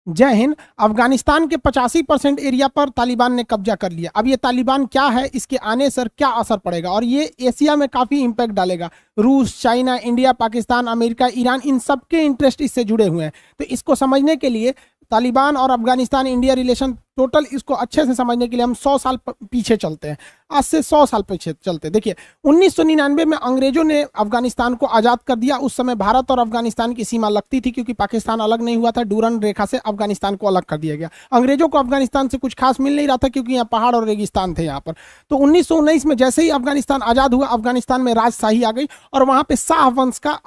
जय हिंद। अफगानिस्तान के 85% एरिया पर तालिबान ने कब्जा कर लिया। अब ये तालिबान क्या है, इसके आने से क्या असर पड़ेगा और ये एशिया में काफ़ी इम्पैक्ट डालेगा। रूस, China, India, Pakistan, America, Iran, इन सब के इंटरेस्ट इससे जुड़े हुए हैं। तो इसको समझने के लिए तालिबान और अफगानिस्तान इंडिया रिलेशन टोटल इसको अच्छे से समझने के लिए हम 100 साल पीछे चलते हैं। आज से 100 साल पीछे चलते हैं। देखिए 1999 में अंग्रेजों ने अफगानिस्तान को आज़ाद कर दिया। उस समय भारत और अफगानिस्तान की सीमा लगती थी क्योंकि पाकिस्तान अलग नहीं हुआ था। डूरन रेखा से अफगानिस्तान को अलग कर दिया गया। अंग्रेजों को अफगानिस्तान से कुछ खास मिल नहीं रहा था क्योंकि यहाँ पहाड़ और रेगिस्तान थे यहाँ पर। तो 1919 में जैसे ही अफगानिस्तान आज़ाद हुआ, अफगानिस्तान में राजशाही आ गई और वहाँ पे शाह वंश का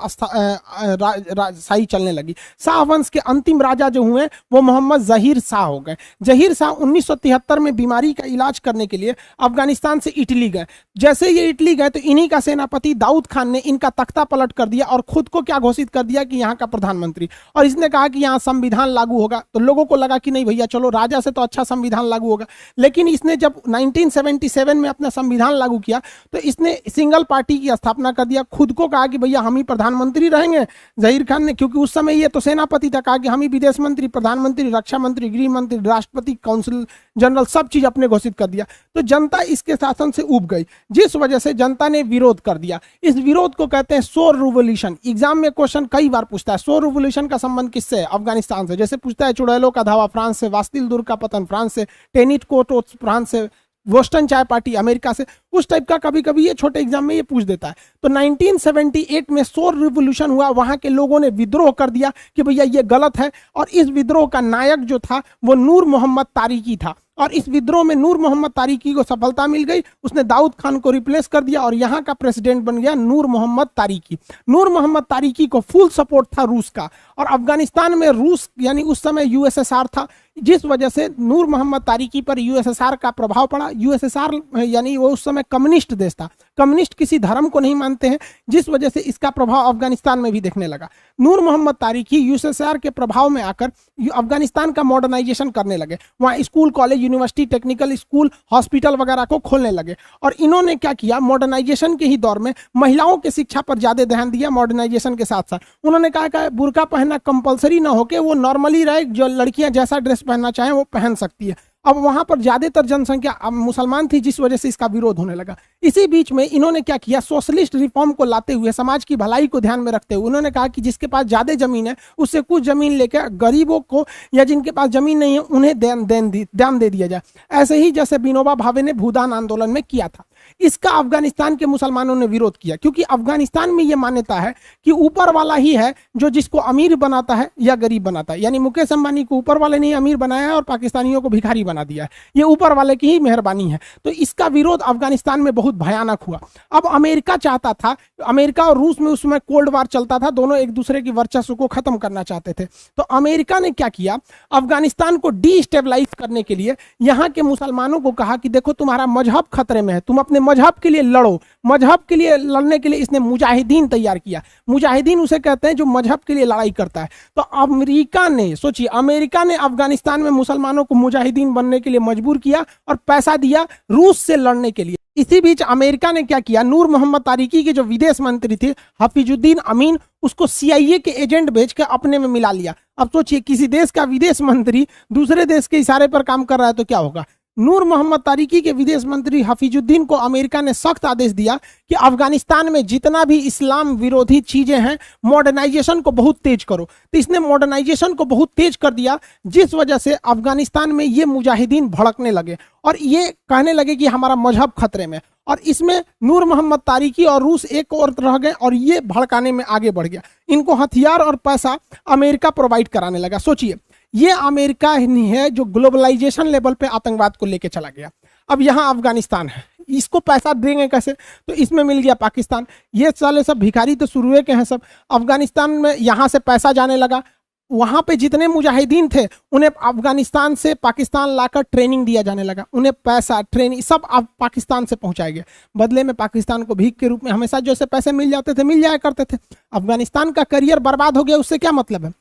राजशाही चलने लगी। शाह वंश के अंतिम राजा जो हुए वो मोहम्मद जहीर शाह हो गए। जहीर शाह 1973 में बीमारी का इलाज करने के लिए अफगानिस्तान से इटली गए। जैसे ये इटली गए तो इन्हीं का सेनापति दाऊद खान ने इनका तख्ता पलट कर दिया और खुद को क्या घोषित कर दिया कि यहाँ का प्रधानमंत्री। और इसने कहा कि यहाँ संविधान लागू होगा। तो लोगों को लगा कि नहीं भैया चलो राजा से तो अच्छा संविधान लागू होगा। लेकिन इसने जब 1977 में अपना संविधान लागू किया तो इसने सिंगल पार्टी की स्थापना कर दिया। खुद को कहा कि भैया हम ही प्रधानमंत्री रहेंगे। जहीर खान ने, क्योंकि उस समय ये तो सेनापति था, कहा कि हम ही विदेश मंत्री, प्रधानमंत्री, रक्षा मंत्री, गृह मंत्री, राष्ट्रपति, काउंसिल जनरल सब चीज अपने घोषित कर दिया। तो जनता इसके शासन से ऊब गई, जिस वजह से जनता ने विरोध कर दिया। इस विरोध को कहते हैं सोर रिवॉल्यूशन। एग्जाम में क्वेश्चन कई बार पूछता है सोर रिवॉल्यूशन का संबंध किससे है? अफगानिस्तान से। जैसे पूछता है चुड़ैलों का धावा फ्रांस से, वास्तिल दुर्ग का पतन फ्रांस से, टेनिट कोटो फ्रांस से, बोस्टन चाय पार्टी अमेरिका से। उस टाइप का कभी कभी ये छोटे एग्जाम में ये पूछ देता है। तो 1978 में सोर रिवॉल्यूशन हुआ। वहां के लोगों ने विद्रोह कर दिया कि भैया ये गलत है। और इस विद्रोह का नायक जो था वो नूर मोहम्मद तारिकी था। और इस विद्रोह में नूर मोहम्मद तारिकी को सफलता मिल गई। उसने दाऊद खान को रिप्लेस कर दिया और यहाँ का प्रेसिडेंट बन गया नूर मोहम्मद तारिकी। नूर मोहम्मद तारिकी को फुल सपोर्ट था रूस का। और अफगानिस्तान में रूस यानी उस समय यूएसएसआर था, जिस वजह से नूर मोहम्मद तारिकी पर यूएसएसआर का प्रभाव पड़ा। यूएसएसआर यानी वो उस समय कम्युनिस्ट देश था। कम्युनिस्ट किसी धर्म को नहीं मानते हैं, जिस वजह से इसका प्रभाव अफगानिस्तान में भी देखने लगा। नूर मोहम्मद तारिकी यूएसएसआर के प्रभाव में आकर अफगानिस्तान का मॉडर्नाइजेशन करने लगे। वहाँ school, college, university, technical school, hospital वगैरह को खोलने लगे। और इन्होंने क्या किया, मॉडर्नाइजेशन के ही दौर में महिलाओं की शिक्षा पर ज्यादा ध्यान दिया। मॉडर्नाइजेशन के साथ साथ उन्होंने कहा कि बुर्का पहनना कंपलसरी ना होके वो नॉर्मली रहे, जो लड़कियां जैसा ड्रेस पहनना चाहें वो पहन सकती है। अब वहां पर ज्यादातर जनसंख्या मुसलमान थी, जिस वजह से इसका विरोध होने लगा। इसी बीच में इन्होंने क्या किया, सोशलिस्ट रिफॉर्म को लाते हुए, समाज की भलाई को ध्यान में रखते हुए उन्होंने कहा कि जिसके पास ज्यादा जमीन है उससे कुछ जमीन लेकर गरीबों को या जिनके पास जमीन नहीं है उन्हें दान दे दिया जाए। ऐसे ही जैसे विनोबा भावे ने भूदान आंदोलन में किया था। इसका अफगानिस्तान के मुसलमानों ने विरोध किया क्योंकि अफगानिस्तान में यह मान्यता है कि ऊपर वाला ही है जो जिसको अमीर बनाता है या गरीब बनाता है। यानी मुकेश अंबानी को ऊपर वाले ने अमीर बनाया है और पाकिस्तानियों को भिखारी बना दिया है। ये ऊपर वाले की ही मेहरबानी है। तो इसका विरोध अफगानिस्तान में बहुत भयानक हुआ। अब अमेरिका चाहता था, अमेरिका और रूस में उस समय कोल्ड वार चलता था, दोनों एक दूसरे की वर्चस्व को खत्म करना चाहते थे। तो अमेरिका ने क्या किया, अफगानिस्तान को डिस्टेबलाइज करने के लिए यहाँ के मुसलमानों को कहा कि देखो तुम्हारा मजहब खतरे में है, तुम अपने मजहब के लिए लड़ो। मजहब के लिए लड़ने के लिए इसने मुजाहिदीन तैयार किया। मुजाहिदीन उसे कहते हैं जो मजहब के लिए लड़ाई करता है। तो अमेरिका ने, सोचिए, अमेरिका ने अफगानिस्तान में मुसलमानों को मुजाहिदीन बनने के लिए मजबूर किया और पैसा दिया रूस से लड़ने के लिए। इसी बीच अमेरिका ने क्या किया, नूर मोहम्मद तारिकी के जो विदेश मंत्री थे हफीजुद्दीन अमीन, उसको CIA के एजेंट भेज के अपने में मिला लिया। अब सोचिए, किसी देश का विदेश मंत्री दूसरे देश के इशारे पर काम कर रहा है तो क्या होगा। नूर मोहम्मद तारिकी के विदेश मंत्री हफीजुद्दीन को अमेरिका ने सख्त आदेश दिया कि अफगानिस्तान में जितना भी इस्लाम विरोधी चीजें हैं मॉडर्नाइजेशन को बहुत तेज करो। तो इसने मॉडर्नाइजेशन को बहुत तेज कर दिया, जिस वजह से अफगानिस्तान में ये मुजाहिदीन भड़कने लगे और ये कहने लगे कि हमारा मजहब खतरे में। और इसमें नूर मोहम्मद तारिकी और रूस एक और रह गए और ये भड़काने में आगे बढ़ गया। इनको हथियार और पैसा अमेरिका प्रोवाइड कराने लगा। सोचिए, ये अमेरिका ही है जो ग्लोबलाइजेशन लेवल पे आतंकवाद को लेके चला गया। अब यहाँ अफगानिस्तान है, इसको पैसा देंगे कैसे, तो इसमें मिल गया पाकिस्तान। ये साले सब भिखारी तो शुरू के हैं सब। अफगानिस्तान में यहाँ से पैसा जाने लगा। वहाँ पे जितने मुजाहिदीन थे उन्हें अफगानिस्तान से पाकिस्तान लाकर ट्रेनिंग दिया जाने लगा। उन्हें पैसा, ट्रेनिंग सब अब पाकिस्तान से पहुँचाए गए। बदले में पाकिस्तान को भीख के रूप में हमेशा जैसे पैसे मिल जाते थे मिल जाया करते थे। अफगानिस्तान का करियर बर्बाद हो गया, उससे क्या मतलब है।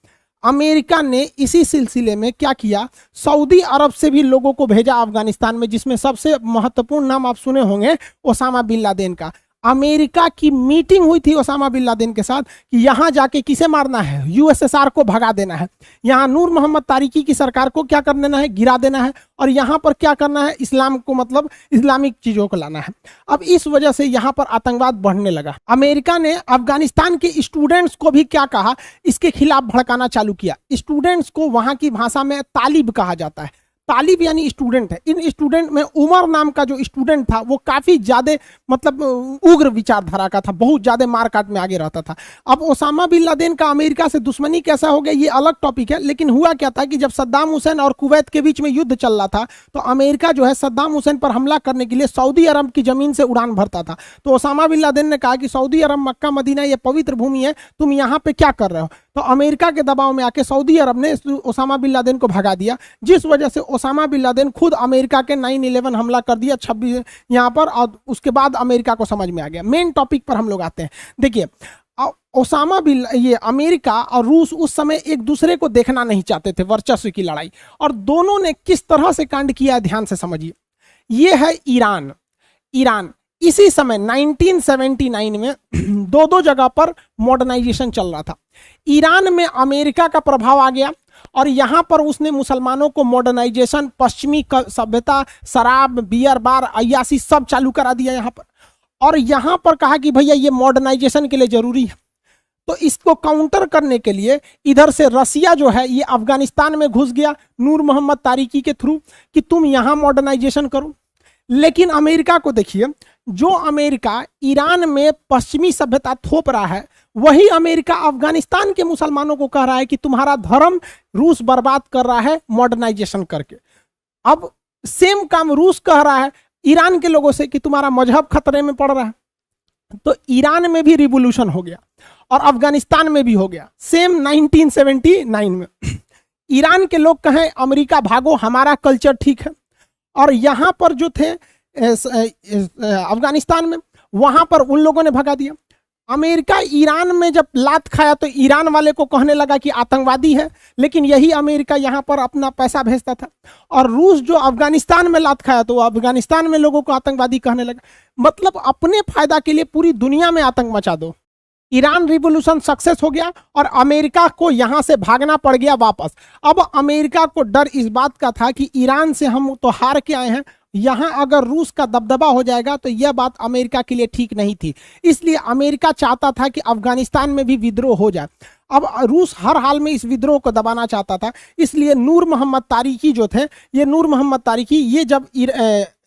अमेरिका ने इसी सिलसिले में क्या किया, सऊदी अरब से भी लोगों को भेजा अफगानिस्तान में, जिसमें सबसे महत्वपूर्ण नाम आप सुने होंगे ओसामा बिन लादेन का। अमेरिका की मीटिंग हुई थी ओसामा बिन लादेन के साथ कि यहां जाके किसे मारना है, यूएसएसआर को भगा देना है, यहां नूर मोहम्मद तारिकी की सरकार को क्या कर देना है, गिरा देना है, और यहां पर क्या करना है, इस्लाम को मतलब इस्लामिक चीजों को लाना है। अब इस वजह से यहां पर आतंकवाद बढ़ने लगा। अमेरिका ने अफगानिस्तान के स्टूडेंट्स को भी क्या कहा, इसके खिलाफ भड़काना चालू किया। स्टूडेंट्स को वहां की भाषा में तालिब कहा जाता है। तालिब यानी स्टूडेंट है। इन स्टूडेंट में उमर नाम का जो स्टूडेंट था वो काफी ज्यादा मतलब उग्र विचारधारा का था, बहुत ज्यादा मारकाट में आगे रहता था। अब ओसामा बिन लादेन का अमेरिका से दुश्मनी कैसा हो गया ये अलग टॉपिक है, लेकिन हुआ क्या था कि जब सद्दाम हुसैन और कुवैत के बीच में युद्ध चल रहा था तो अमेरिका जो है सद्दाम हुसैन पर हमला करने के लिए सऊदी अरब की जमीन से उड़ान भरता था। तो ओसामा बिन लादेन ने कहा कि सऊदी अरब, मक्का मदीना ये पवित्र भूमि है, तुम यहाँ पे क्या कर रहे हो। तो अमेरिका के दबाव में आके सऊदी अरब ने ओसामा बिन लादेन को भगा दिया, जिस वजह से ओसामा बिन लादेन खुद अमेरिका के 9/11 हमला कर दिया 26 यहाँ पर, और उसके बाद अमेरिका को समझ में आ गया। मेन टॉपिक पर हम लोग आते हैं। देखिए ओसामा बिन, ये अमेरिका और रूस उस समय एक दूसरे को देखना नहीं चाहते थे, वर्चस्व की लड़ाई, और दोनों ने किस तरह से कांड किया है ध्यान से समझिए। ये है ईरान। ईरान इसी समय 1979 में दो जगह पर मॉडर्नाइजेशन चल रहा था। ईरान में अमेरिका का प्रभाव आ गया और यहां पर उसने मुसलमानों को मॉडर्नाइजेशन, पश्चिमी सभ्यता, शराब, बियर बार, अय्यासी सब चालू करा दिया यहां पर, और यहां पर कहा कि भैया ये मॉडर्नाइजेशन के लिए जरूरी है। तो इसको काउंटर करने के लिए इधर से रसिया जो है ये अफगानिस्तान में घुस गया नूर मोहम्मद तारिकी के थ्रू कि तुम यहां मॉडर्नाइजेशन करो। लेकिन अमेरिका को देखिए, जो अमेरिका ईरान में पश्चिमी सभ्यता थोप रहा है, वही अमेरिका अफगानिस्तान के मुसलमानों को कह रहा है कि तुम्हारा धर्म रूस बर्बाद कर रहा है मॉडर्नाइजेशन करके। अब सेम काम रूस कह रहा है ईरान के लोगों से कि तुम्हारा मजहब खतरे में पड़ रहा है। तो ईरान में भी रिवोल्यूशन हो गया और अफगानिस्तान में भी हो गया सेम 1979 में। ईरान के लोग कहें अमेरिका भागो, हमारा कल्चर ठीक है, और यहां पर जो थे अफगानिस्तान में, वहां पर उन लोगों ने भगा दिया। अमेरिका ईरान में जब लात खाया तो ईरान वाले को कहने लगा कि आतंकवादी है, लेकिन यही अमेरिका यहां पर अपना पैसा भेजता था। और रूस जो अफगानिस्तान में लात खाया तो अफगानिस्तान में लोगों को आतंकवादी कहने लगा। मतलब अपने फायदा के लिए पूरी दुनिया में आतंक मचा दो। ईरान रिवोल्यूशन सक्सेस हो गया और अमेरिका को यहां से भागना पड़ गया वापस। अब अमेरिका को डर इस बात का था कि ईरान से हम तो हार के आए हैं, यहां अगर रूस का दबदबा हो जाएगा तो यह बात अमेरिका के लिए ठीक नहीं थी। इसलिए अमेरिका चाहता था कि अफगानिस्तान में भी विद्रोह हो जाए। अब रूस हर हाल में इस विद्रोह को दबाना चाहता था। इसलिए नूर मोहम्मद तारिकी जो थे, ये नूर मोहम्मद तारिकी ये जब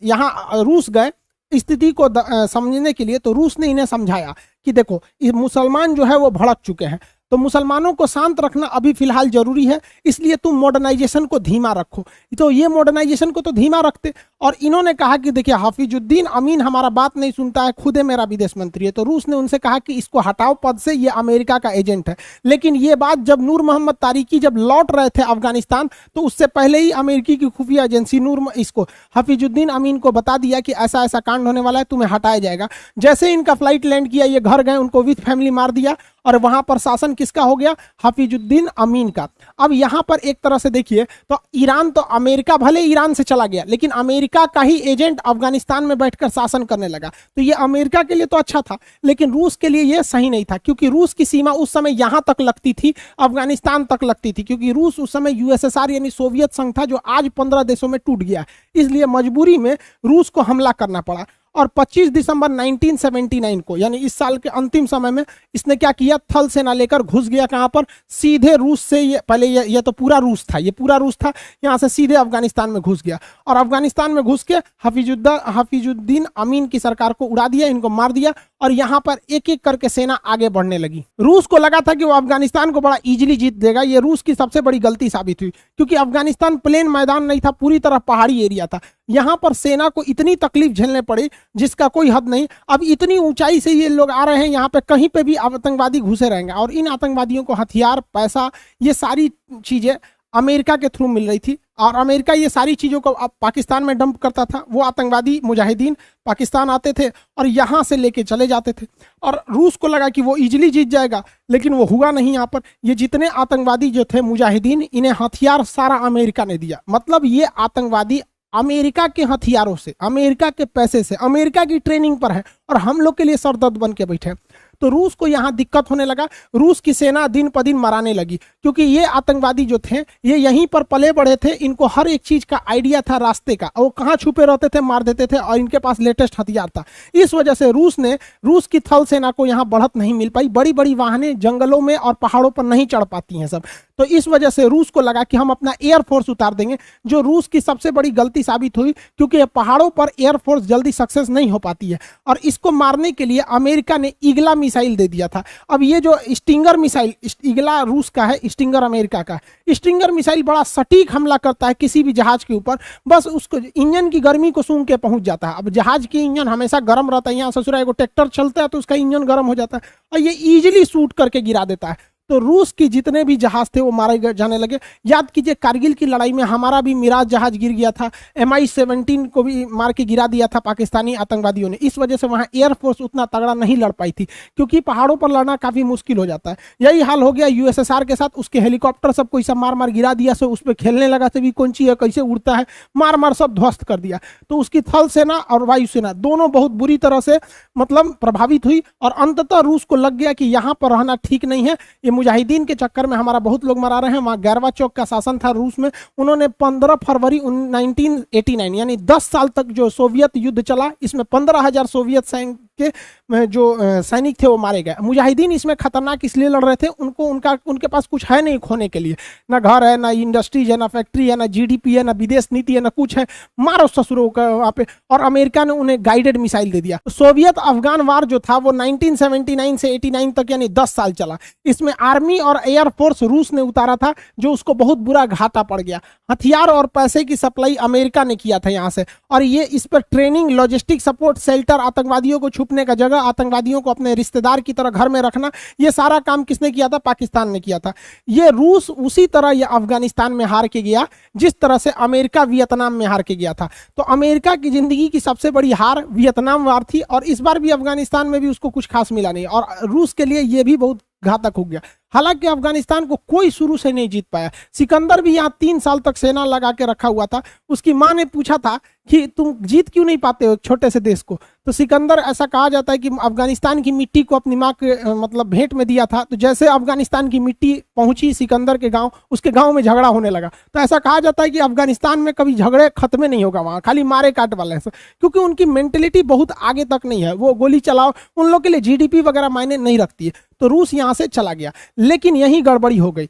यहाँ रूस गए स्थिति को समझने के लिए, तो रूस ने इन्हें समझाया कि देखो ये मुसलमान जो है वो भड़क चुके हैं, तो मुसलमानों को शांत रखना अभी फिलहाल जरूरी है, इसलिए तुम मॉडर्नाइजेशन को धीमा रखो। तो ये मॉडर्नाइजेशन को तो धीमा रखते, और इन्होंने कहा कि देखिए हाफिजुद्दीन अमीन हमारा बात नहीं सुनता है, खुद मेरा विदेश मंत्री है। तो रूस ने उनसे कहा कि इसको हटाओ पद से, ये अमेरिका का एजेंट है। लेकिन ये बात जब नूर मोहम्मद तारिकी जब लौट रहे थे अफगानिस्तान, तो उससे पहले ही अमेरिकी की खुफिया एजेंसी इसको हाफिजुद्दीन अमीन को बता दिया कि ऐसा ऐसा कांड होने वाला है, तुम्हें हटाया जाएगा। जैसे इनका फ्लाइट लैंड किया, ये घर गए, उनको विथ फैमिली मार दिया, और वहां पर शासन किसका हो गया, हाफिजुद्दीन अमीन का। अब यहां पर एक तरह से देखिए तो ईरान, तो अमेरिका भले ईरान से चला गया, लेकिन अमेरिका का ही एजेंट अफगानिस्तान में बैठकर शासन करने लगा। तो ये अमेरिका के लिए तो अच्छा था, लेकिन रूस के लिए ये सही नहीं था, क्योंकि रूस की सीमा उस समय यहां तक लगती थी, अफगानिस्तान तक लगती थी, क्योंकि रूस उस समय यूएसएसआर यानी सोवियत संघ था, जो आज 15 देशों में टूट गया। इसलिए मजबूरी में रूस को हमला करना पड़ा। और 25 दिसंबर 1979 को, यानी इस साल के अंतिम समय में, इसने क्या किया, थल सेना लेकर घुस गया कहां पर, सीधे रूस से, ये पहले ये तो पूरा रूस था, ये पूरा रूस था, यहां से सीधे अफगानिस्तान में घुस गया। और अफगानिस्तान में घुस के हाफिजुद्दीन अमीन की सरकार को उड़ा दिया, इनको मार दिया, और यहां पर एक एक करके सेना आगे बढ़ने लगी। रूस को लगा था कि वो अफगानिस्तान को बड़ा इजीली जीत देगा। ये रूस की सबसे बड़ी गलती साबित हुई, क्योंकि अफगानिस्तान प्लेन मैदान नहीं था, पूरी तरह पहाड़ी एरिया था। यहां पर सेना को इतनी तकलीफ झेलने पड़ी जिसका कोई हद नहीं। अब इतनी ऊंचाई से ये लोग आ रहे हैं, यहाँ पे कहीं पे भी आतंकवादी घुसे रहेंगे, और इन आतंकवादियों को हथियार, पैसा, ये सारी चीजें अमेरिका के थ्रू मिल रही थी, और अमेरिका ये सारी चीज़ों को अब पाकिस्तान में डंप करता था। वो आतंकवादी मुजाहिदीन पाकिस्तान आते थे और यहाँ से लेके चले जाते थे, और रूस को लगा कि वो इजीली जीत जाएगा, लेकिन वो हुआ नहीं। यहाँ पर ये जितने आतंकवादी जो थे मुजाहिदीन, इन्हें हथियार सारा अमेरिका ने दिया। मतलब ये आतंकवादी अमेरिका के हथियारों से, अमेरिका के पैसे से, अमेरिका की ट्रेनिंग पर है और हम लोग के लिए सरदर्द बन के बैठे हैं। तो रूस को यहाँ दिक्कत होने लगा, रूस की सेना दिन प दिन मराने लगी, क्योंकि ये आतंकवादी जो थे ये यहीं पर पले बढ़े थे, इनको हर एक चीज का आइडिया था रास्ते का, वो कहाँ छुपे रहते थे मार देते थे और इनके पास लेटेस्ट हथियार था। इस वजह से रूस की थल सेना को यहाँ बढ़त नहीं मिल पाई, बड़ी बड़ी वाहनें जंगलों में और पहाड़ों पर नहीं चढ़ पाती हैं सब। तो इस वजह से रूस को लगा कि हम अपना एयरफोर्स उतार देंगे, जो रूस की सबसे बड़ी गलती साबित हुई, क्योंकि पहाड़ों पर एयरफोर्स जल्दी सक्सेस नहीं हो पाती है। और इसको मारने के लिए अमेरिका ने ईगला मिसाइल दे दिया था। अब ये जो स्टिंगर मिसाइल, ईगला रूस का है, स्टिंगर अमेरिका का। स्टिंगर मिसाइल बड़ा सटीक हमला करता है किसी भी जहाज के ऊपर, बस उसको इंजन की गर्मी को सूंघ के पहुंच जाता है। अब जहाज की इंजन हमेशा गर्म रहता है, यहाँ ससुरा एगो ट्रैक्टर चलता है तो उसका इंजन गर्म हो जाता है और ये इजीली शूट करके गिरा देता है। तो रूस की जितने भी जहाज थे वो मारे जाने लगे। याद कीजिए कारगिल की लड़ाई में हमारा भी मिराज जहाज गिर गया था, MI-17 को भी मार के गिरा दिया था पाकिस्तानी आतंकवादियों ने। इस वजह से वहाँ एयरफोर्स उतना तगड़ा नहीं लड़ पाई थी, क्योंकि पहाड़ों पर लड़ना काफ़ी मुश्किल हो जाता है। यही हाल हो गया USSR के साथ, उसके हेलीकॉप्टर सब कोई सब मार मार गिरा दिया, सब उस पर खेलने लगा, सभी कौन ची है कैसे उड़ता है, मार मार सब ध्वस्त कर दिया। तो उसकी थल सेना और वायुसेना दोनों बहुत बुरी तरह से मतलब प्रभावित हुई और अंततः रूस को लग गया कि यहाँ पर रहना ठीक नहीं है, ये मुजाहिदीन के चक्कर में हमारा बहुत लोग मरा रहे हैं। वहाँ गैरवाचौक का शासन था रूस में, उन्होंने 15 फरवरी 1989 यानी 10 साल तक जो सोवियत युद्ध चला, इसमें 15,000 सोवियत सैनिक के जो सैनिक थे वो मारे गए। मुजाहिदीन इसमें खतरनाक इसलिए लड़ रहे थे, उनके पास कुछ है नहीं खोने के लिए, ना घर है, ना इंडस्ट्रीज है, ना फैक्ट्री है, ना GDP है, ना विदेश नीति है, ना कुछ है, मारो ससुरों का वहाँ पे। और अमेरिका ने उन्हें गाइडेड मिसाइल दे दिया। सोवियत अफगान वार जो था वो 1979 से 89 तक यानी 10 साल चला। इसमें आर्मी और एयरफोर्स रूस ने उतारा था, जो उसको बहुत बुरा घाटा पड़ गया। हथियार और पैसे की सप्लाई अमेरिका ने किया था यहाँ से, और ये इस पर ट्रेनिंग, लॉजिस्टिक सपोर्ट, शेल्टर, आतंकवादियों को छुपने का जगह, आतंकवादियों को अपने रिश्तेदार की तरह घर में रखना, ये सारा काम किसने किया था? पाकिस्तान ने किया था। ये रूस उसी तरह ये अफगानिस्तान में हार के गया जिस तरह से अमेरिका वियतनाम में हार के गया था। तो अमेरिका की जिंदगी की सबसे बड़ी हार वियतनाम वार थी, और इस बार भी अफगानिस्तान में भी उसको कुछ खास मिला नहीं, और रूस के लिए ये भी बहुत घातक हो गया। हालांकि अफगानिस्तान को कोई शुरू से नहीं जीत पाया। सिकंदर भी यहाँ 3 साल तक सेना लगा के रखा हुआ था। उसकी माँ ने पूछा था कि तुम जीत क्यों नहीं पाते हो एक छोटे से देश को? तो सिकंदर, ऐसा कहा जाता है कि अफगानिस्तान की मिट्टी को अपनी माँ के मतलब भेंट में दिया था। तो जैसे अफगानिस्तान की मिट्टी पहुंची सिकंदर के गांव, उसके गांव में झगड़ा होने लगा। तो ऐसा कहा जाता है कि अफगानिस्तान में कभी झगड़े खत्म नहीं होगा, वहाँ खाली मारे काट वाले हैं, क्योंकि उनकी मेंटेलिटी बहुत आगे तक नहीं है। वो गोली चलाओ, उन लोग के लिए GDP वगैरह मायने नहीं रखती है। तो रूस यहाँ से चला गया, लेकिन यही गड़बड़ी हो गई।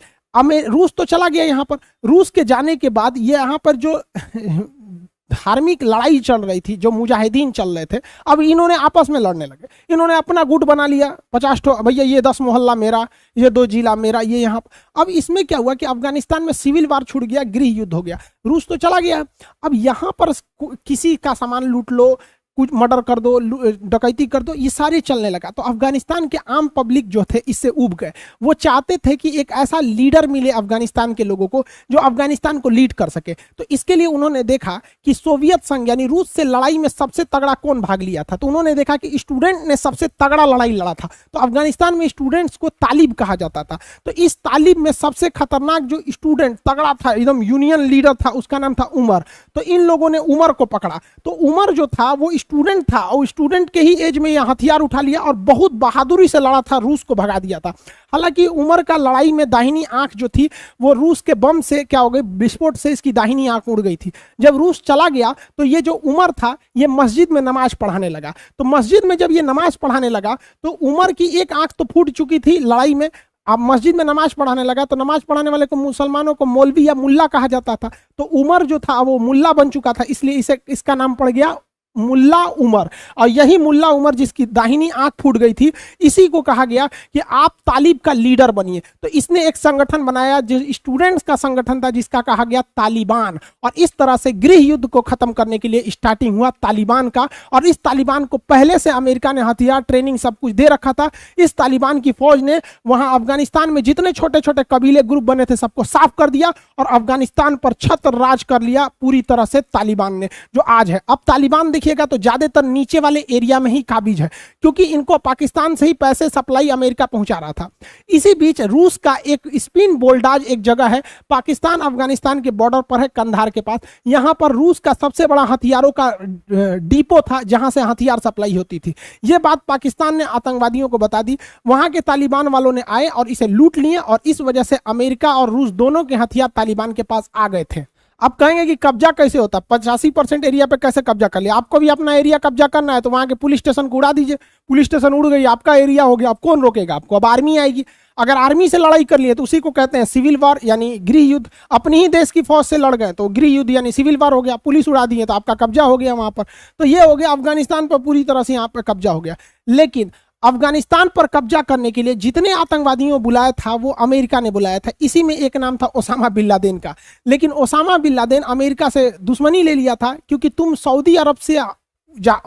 रूस तो चला गया यहाँ पर। रूस के जाने के बाद ये यहाँ पर जो धार्मिक लड़ाई चल रही थी, जो मुजाहिदीन चल रहे थे, अब इन्होंने आपस में लड़ने लगे। इन्होंने अपना गुट बना लिया, 50 ठो, भैया ये 10 मोहल्ला मेरा, ये 2 जिला मेरा, ये यहाँ। अब इसमें क्या हुआ कि अफगानिस्तान में सिविल वार छूट गया, गृह युद्ध हो गया। रूस तो चला गया, अब यहाँ पर किसी का सामान लूट लो, कुछ मर्डर कर दो, डकैती कर दो, ये सारे चलने लगा। तो अफगानिस्तान के आम पब्लिक जो थे इससे उब गए। वो चाहते थे कि एक ऐसा लीडर मिले अफगानिस्तान के लोगों को जो अफगानिस्तान को लीड कर सके। तो इसके लिए उन्होंने देखा कि सोवियत संघ यानी रूस से लड़ाई में सबसे तगड़ा कौन भाग लिया था। तो उन्होंने देखा कि स्टूडेंट ने सबसे तगड़ा लड़ाई लड़ा था। तो अफगानिस्तान में स्टूडेंट्स को तालिब कहा जाता था। तो इस तालिब में सबसे खतरनाक जो स्टूडेंट तगड़ा था, एकदम यूनियन लीडर था, उसका नाम था उमर। तो इन लोगों ने उमर को पकड़ा। तो उमर जो था वो स्टूडेंट था, और स्टूडेंट के ही एज में यह हथियार उठा लिया और बहुत बहादुरी से लड़ा था, रूस को भगा दिया था। हालांकि उमर का लड़ाई में दाहिनी आंख जो थी वो रूस के बम से क्या हो गई, विस्फोट से इसकी दाहिनी आंख उड़ गई थी। जब रूस चला गया तो ये जो उमर था ये मस्जिद में नमाज पढ़ाने लगा। तो मस्जिद में जब ये नमाज पढ़ाने लगा तो उमर की एक आंख तो फूट चुकी थी लड़ाई में। अब मस्जिद में नमाज पढ़ाने लगा तो नमाज पढ़ाने वाले को मुसलमानों को मौलवी या मुल्ला कहा जाता था। तो उमर जो था वो मुल्ला बन चुका था, इसलिए इसका नाम पड़ गया मुल्ला उमर। और यही मुल्ला उमर जिसकी दाहिनी आंख फूट गई थी, इसी को कहा गया कि आप तालिब का लीडर बनिए। तो इसने एक संगठन बनाया जो स्टूडेंट्स का संगठन था, जिसका कहा गया तालिबान। और इस तरह से गृह युद्ध को खत्म करने के लिए स्टार्टिंग हुआ तालिबान का। और इस तालिबान को पहले से अमेरिका ने हथियार, ट्रेनिंग सब कुछ दे रखा था। इस तालिबान की फौज ने वहां अफगानिस्तान में जितने छोटे छोटे कबीले ग्रुप बने थे सबको साफ कर दिया और अफगानिस्तान पर छत्र राज कर लिया पूरी तरह से तालिबान ने, जो आज है। अब तालिबान देखिएगा तो ज्यादातर नीचे वाले एरिया में ही काबिज है, क्योंकि इनको पाकिस्तान से ही पैसे सप्लाई अमेरिका पहुंचा रहा था। इसी बीच रूस का एक स्पिन बोल्डाज एक जगह है, पाकिस्तान अफगानिस्तान के बॉर्डर पर है, कंधार के पास। यहां पर रूस का सबसे बड़ा हथियारों का डिपो था, जहां से हथियार सप्लाई होती थी। यह बात पाकिस्तान ने आतंकवादियों को बता दी, वहां के तालिबान वालों ने आए और इसे लूट लिए, और इस वजह से अमेरिका और रूस दोनों के हथियार तालिबान के पास आ गए थे। अब कहेंगे कि कब्जा कैसे होता है, 85% एरिया पे कैसे कब्जा कर लिया? आपको भी अपना एरिया कब्जा करना है तो वहां के पुलिस स्टेशन को उड़ा दीजिए, पुलिस स्टेशन उड़ गई, आपका एरिया हो गया, अब कौन रोकेगा आपको? अब आर्मी आएगी। अगर आर्मी से लड़ाई कर लिए तो उसी को कहते हैं सिविल वॉर, यानी गृह युद्ध। अपनी ही देश की फौज से लड़ गए तो गृह युद्ध यानी सिविल वॉर हो गया, पुलिस उड़ा दिए तो आपका कब्जा हो गया वहां पर। तो ये हो गया अफगानिस्तान पर पूरी तरह से यहाँ पर कब्जा हो गया। लेकिन अफगानिस्तान पर कब्जा करने के लिए जितने आतंकवादियों बुलाया था वो अमेरिका ने बुलाया था। इसी में एक नाम था ओसामा बिन लादेन का। लेकिन ओसामा बिन लादेन अमेरिका से दुश्मनी ले लिया था, क्योंकि तुम सऊदी अरब से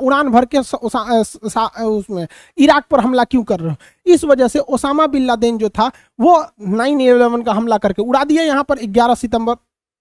उड़ान भर के उसमें इराक पर हमला क्यों कर रहे हो? इस वजह से ओसामा बिन लादेन जो था वो 9/11 का हमला करके उड़ा दिया यहाँ पर 11 सितंबर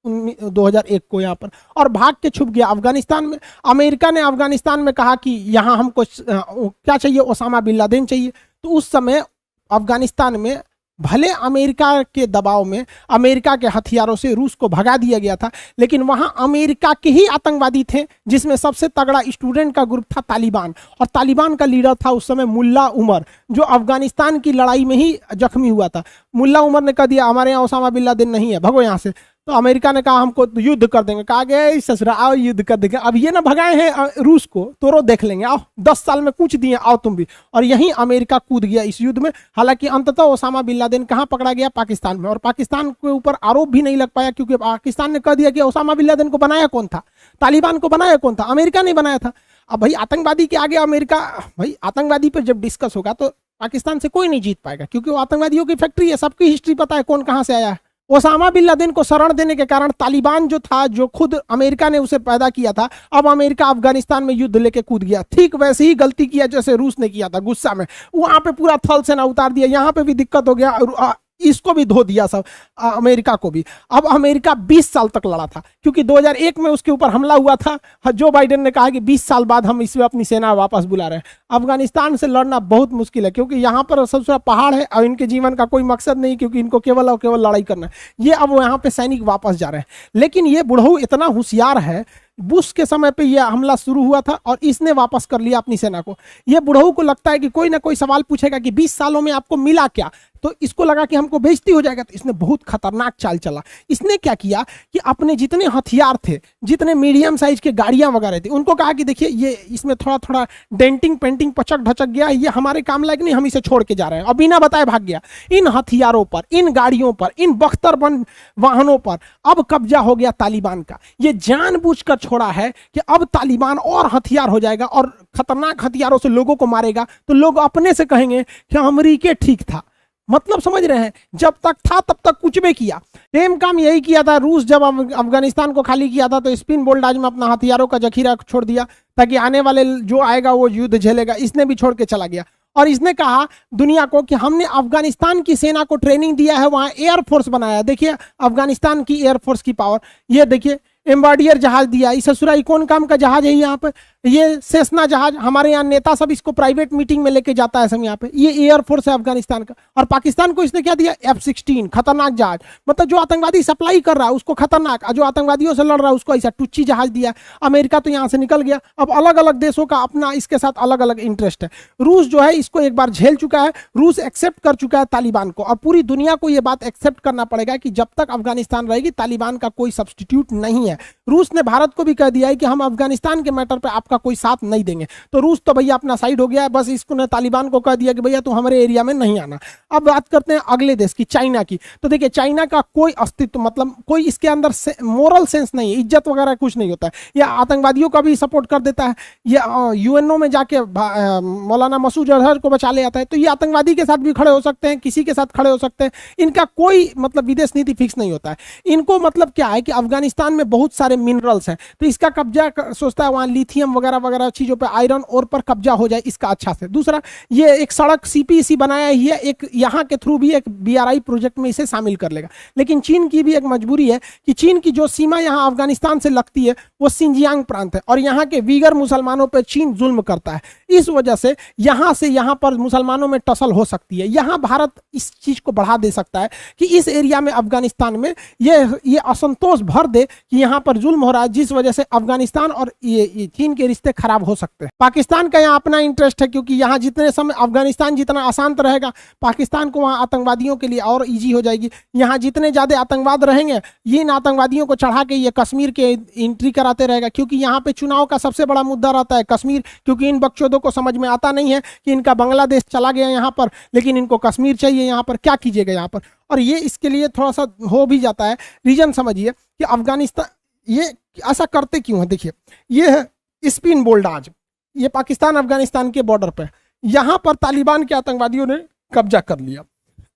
2001 को यहाँ पर, और भाग के छुप गया अफगानिस्तान में। अमेरिका ने अफगानिस्तान में कहा कि यहाँ हमको क्या चाहिए, ओसामा बिन लादेन चाहिए। तो उस समय अफगानिस्तान में भले अमेरिका के दबाव में अमेरिका के हथियारों से रूस को भगा दिया गया था, लेकिन वहां अमेरिका के ही आतंकवादी थे, जिसमें सबसे तगड़ा स्टूडेंट का ग्रुप था तालिबान, और तालिबान का लीडर था उस समय मुल्ला उमर, जो अफगानिस्तान की लड़ाई में ही जख्मी हुआ था। मुल्ला उमर ने कह दिया हमारे यहाँ ओसामा बिन लादेन नहीं है, भगो यहाँ से। तो अमेरिका ने कहा हमको युद्ध कर देंगे, कहा गया ससुरा आओ युद्ध कर देंगे। अब ये ना भगाए हैं रूस को, तो रो देख लेंगे, आओ 10 साल में कूच दिए, आओ तुम भी। और यहीं अमेरिका कूद गया इस युद्ध में। हालांकि अंततः ओसामा बिन लादेन कहाँ पकड़ा गया? पाकिस्तान में। और पाकिस्तान के ऊपर आरोप भी नहीं लग पाया, क्योंकि पाकिस्तान ने कह दिया कि ओसामा बिन लादेन को बनाया कौन था, तालिबान को बनाया कौन था? अमेरिका ने बनाया था। अब भाई आतंकवादी के आगे अमेरिका, भाई आतंकवादी पर जब डिस्कस होगा तो पाकिस्तान से कोई नहीं जीत पाएगा, क्योंकि वो आतंकवादियों की फैक्ट्री है, सबकी हिस्ट्री पता है कौन कहाँ से आया है। ओसामा बिन लादेन को शरण देने के कारण तालिबान जो था, जो खुद अमेरिका ने उसे पैदा किया था, अब अमेरिका अफगानिस्तान में युद्ध लेके कूद गया। ठीक वैसे ही गलती किया जैसे रूस ने किया था, गुस्सा में वहां पे पूरा थल सेना उतार दिया, यहाँ पे भी दिक्कत हो गया, इसको भी धो दिया सब, अमेरिका को भी। अब अमेरिका 20 साल तक लड़ा था, क्योंकि 2001 में उसके ऊपर हमला हुआ था। जो बाइडेन ने कहा कि 20 साल बाद हम इसमें अपनी सेना वापस बुला रहे हैं। अफगानिस्तान से लड़ना बहुत मुश्किल है, क्योंकि यहाँ पर सबसे पहाड़ है और इनके जीवन का कोई मकसद नहीं, क्योंकि इनको केवल और केवल लड़ाई करना है। ये अब यहाँ पे सैनिक वापस जा रहे हैं। लेकिन ये बुढ़ऊ इतना होशियार है, बुश के समय पे यह हमला शुरू हुआ था और इसने वापस कर लिया अपनी सेना को। यह बुढ़ऊ को लगता है कि कोई ना कोई सवाल पूछेगा कि 20 सालों में आपको मिला क्या, तो इसको लगा कि हमको बेइज्जती हो जाएगा। तो इसने बहुत खतरनाक चाल चला। इसने क्या किया कि अपने जितने हथियार थे, जितने मीडियम साइज के गाड़ियां वगैरह थी, उनको कहा कि देखिए ये इसमें थोड़ा थोड़ा डेंटिंग पेंटिंग पचक ढचक गया, ये हमारे काम लायक नहीं, हम इसे छोड़ के जा रहे हैं। और बिना बताए भाग गया। इन हथियारों पर, इन गाड़ियों पर, इन बख्तरबंद वाहनों पर अब कब्जा हो गया तालिबान का। ये जानबूझकर छोड़ा है कि अब तालिबान और हथियार हो जाएगा और खतरनाक हथियारों से लोगों को मारेगा, तो लोग अपने से कहेंगे कि अमेरिका ठीक था। मतलब समझ रहे हैं, जब तक था तब तक कुछ भी किया। सेम काम यही किया था रूस, जब अफगानिस्तान को खाली किया था तो स्पिन बोल्डाज में अपना हथियारों का जखीरा छोड़ दिया, ताकि आने वाले जो आएगा वो युद्ध झेलेगा। इसने भी छोड़ के चला गया और इसने कहा दुनिया को कि हमने अफगानिस्तान की सेना को ट्रेनिंग दिया है, वहां एयरफोर्स बनाया। देखिए अफगानिस्तान की एयरफोर्स की पावर, ये देखिए एम्बार्डियर जहाज दिया। इस ससुराई कौन काम का जहाज है यहाँ पे? ये सेस्ना जहाज, हमारे यहाँ नेता सब इसको प्राइवेट मीटिंग में लेके जाता है सब यहाँ पे। ये एयरफोर्स है अफगानिस्तान का। और पाकिस्तान को इसने क्या दिया? F-16 खतरनाक जहाज। मतलब जो आतंकवादी सप्लाई कर रहा है उसको खतरनाक, जो आतंकवादियों से लड़ रहा है उसको ऐसा टुच्ची जहाज दिया। अमेरिका तो यहाँ से निकल गया। अब अलग अलग देशों का अपना इसके साथ अलग अलग इंटरेस्ट है। रूस जो है इसको एक बार झेल चुका है, रूस एक्सेप्ट कर चुका है तालिबान को। और पूरी दुनिया को यह बात एक्सेप्ट करना पड़ेगा कि जब तक अफगानिस्तान रहेगी तालिबान का कोई सब्सटीट्यूट नहीं है। रूस ने भारत को भी कह दिया है कि हम अफगानिस्तान के मैटर पे आपका कोई साथ नहीं देंगे। तो रूस तो भैया अपना साइड हो गया है, बस इसको ने तालिबान को कह दिया कि भैया तू हमारे एरिया में नहीं आना। अब बात करते हैं अगले देश की, चाइना की। तो देखिए चाइना का कोई अस्तित्व, मतलब कोई इसके अंदर मोरल सेंस नहीं है, इज्जत वगैरह कुछ नहीं होता है। यह आतंकवादियों का भी सपोर्ट कर देता है, ये यूएनओ में जाके मौलाना मसूद अजहर को बचा ले आता है। तो ये आतंकवादी के साथ भी खड़े हो सकते हैं, किसी के साथ खड़े हो सकते हैं। इनका कोई मतलब विदेश नीति फिक्स नहीं होता है। इनको मतलब क्या है कि अफगानिस्तान में बहुत सारे मिनरल्स हैं, तो इसका कब्जा सोचता है वहां लिथियम वगैरह वगैरह वगैरह चीज़ों पे, आयरन और पर कब्जा हो जाए इसका अच्छा से। दूसरा, ये एक सड़क सीपीसी बनाया ही है, एक यहाँ के थ्रू भी एक बीआरआई प्रोजेक्ट में इसे शामिल कर लेगा। लेकिन चीन की भी एक मजबूरी है कि चीन की जो सीमा यहाँ अफगानिस्तान से लगती है वो सिंजियांग प्रांत है, और यहाँ के वीगर मुसलमानों पर चीन जुल्म करता है। इस वजह से यहाँ से यहाँ पर मुसलमानों में टसल हो सकती है। यहाँ भारत इस चीज़ को बढ़ा दे सकता है कि इस एरिया में अफगानिस्तान में ये असंतोष भर दे कि यहाँ पर जुल्म हो रहा है, जिस वजह से अफगानिस्तान और ये चीन के रिश्ते खराब हो सकते हैं। पाकिस्तान का यहाँ अपना इंटरेस्ट है, क्योंकि यहाँ जितने समय अफगानिस्तान जितना अशांत रहेगा, पाकिस्तान को वहाँ आतंकवादियों के लिए और ईजी हो जाएगी। यहाँ जितने ज़्यादा आतंकवाद रहेंगे, ये इन आतंकवादियों को चढ़ा के ये कश्मीर के एंट्री कराते रहेगा, क्योंकि यहाँ पे चुनाव का सबसे बड़ा मुद्दा रहता है कश्मीर, क्योंकि इन बकचोदों को समझ में आता नहीं है कि इनका बांग्लादेश चला गया यहाँ पर, लेकिन इनको कश्मीर चाहिए यहाँ पर, क्या कीजिएगा यहाँ पर। और ये इसके लिए थोड़ा सा हो भी जाता है। रीजन समझिए कि अफगानिस्तान ये ऐसा करते क्यों है। देखिए, ये है स्पिन बोल्डाज, ये पाकिस्तान अफगानिस्तान के बॉर्डर पे, यहाँ पर तालिबान के आतंकवादियों ने कब्जा कर लिया,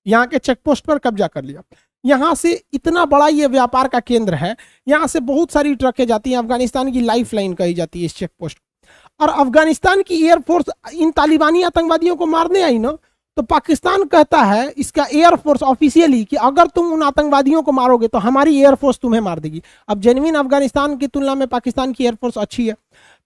यहाँ के चेक पोस्ट पर कब्जा कर लिया। यहाँ से इतना बड़ा ये व्यापार का केंद्र है, यहाँ से बहुत सारी ट्रकें जाती हैं, अफगानिस्तान की लाइफ लाइन कही जाती है इस चेक पोस्ट। और अफगानिस्तान की एयरफोर्स इन तालिबानी आतंकवादियों को मारने आई ना, तो पाकिस्तान कहता है, इसका एयरफोर्स ऑफिशियली, कि अगर तुम उन आतंकवादियों को मारोगे तो हमारी एयरफोर्स तुम्हें मार देगी। अब जेन्युइन अफगानिस्तान की तुलना में पाकिस्तान की एयरफोर्स अच्छी है,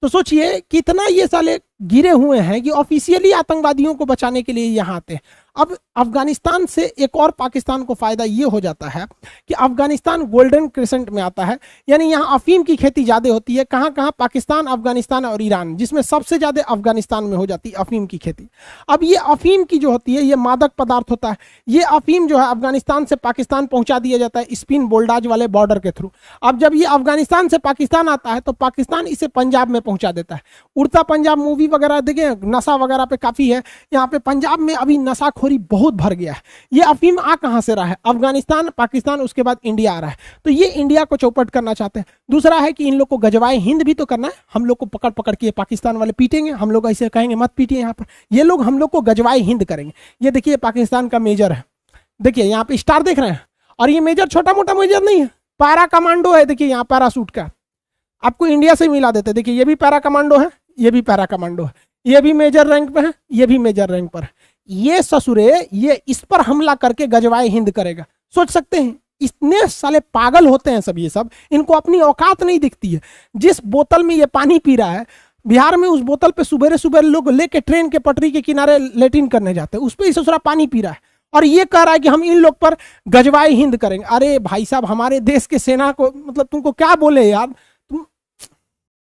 तो सोचिए कितना ये साले गिरे हुए हैं कि ऑफिशियली आतंकवादियों को बचाने के लिए यहाँ आते हैं। अब अफगानिस्तान से एक और पाकिस्तान को फायदा ये हो जाता है कि अफगानिस्तान गोल्डन क्रिसेंट में आता है, यानी यहाँ अफीम की खेती ज़्यादा होती है। कहाँ कहाँ? पाकिस्तान, अफगानिस्तान और ईरान, जिसमें सबसे ज़्यादा अफगानिस्तान में हो जाती है अफीम की खेती। अब ये अफीम की जो होती है ये मादक पदार्थ होता है। ये अफीम जो है अफगानिस्तान से पाकिस्तान पहुँचा दिया जाता है स्पिन बोल्डाज वाले बॉर्डर के थ्रू। अब जब ये अफगानिस्तान से पाकिस्तान आता है तो पाकिस्तान इसे पंजाब में पहुँचा देता है। उड़ता पंजाब मूवी वगैरह देखें, नशा वगैरह पे काफ़ी है। यहाँ पे पंजाब में अभी नशाखोरी बहुत भर गया है। ये अफीम आ कहाँ से रहा है? अफगानिस्तान, पाकिस्तान, उसके बाद इंडिया आ रहा है। तो ये इंडिया को चौपट करना चाहते हैं। दूसरा है कि इन लोग को गजवाए हिंद भी तो करना है। हम लोग को पकड़ पकड़ के पाकिस्तान वाले पीटेंगे, हम लोग ऐसे कहेंगे मत पीटिए यहाँ पर, ये लोग हम लोग को गजवाए हिंद करेंगे। ये देखिए पाकिस्तान का मेजर है, देखिए यहाँ पे स्टार देख रहे हैं, और ये मेजर छोटा मोटा मेजर नहीं है, पैरा कमांडो है। देखिए यहाँ पैरासूट का, आपको इंडिया से मिला देते। देखिए ये भी पैरा कमांडो है, ये भी पैरा कमांडो है, ये भी मेजर रैंक पे है, ये भी मेजर रैंक पर है। ये ससुरे ये इस पर हमला करके गजवाए हिंद करेगा। सोच सकते हैं, इतने साले पागल होते हैं सब। ये सब इनको अपनी औकात नहीं दिखती है। जिस बोतल में ये पानी पी रहा है बिहार में, उस बोतल पे सुबह सुबह लोग लेके ट्रेन के पटरी के किनारे लेटिन करने जाते हैं, उस पर ससुरा पानी पी रहा है, और ये कह रहा है कि हम इन लोग पर गजवाए हिंद करेंगे। अरे भाई साहब, हमारे देश के सेना को मतलब तुमको क्या बोले यार।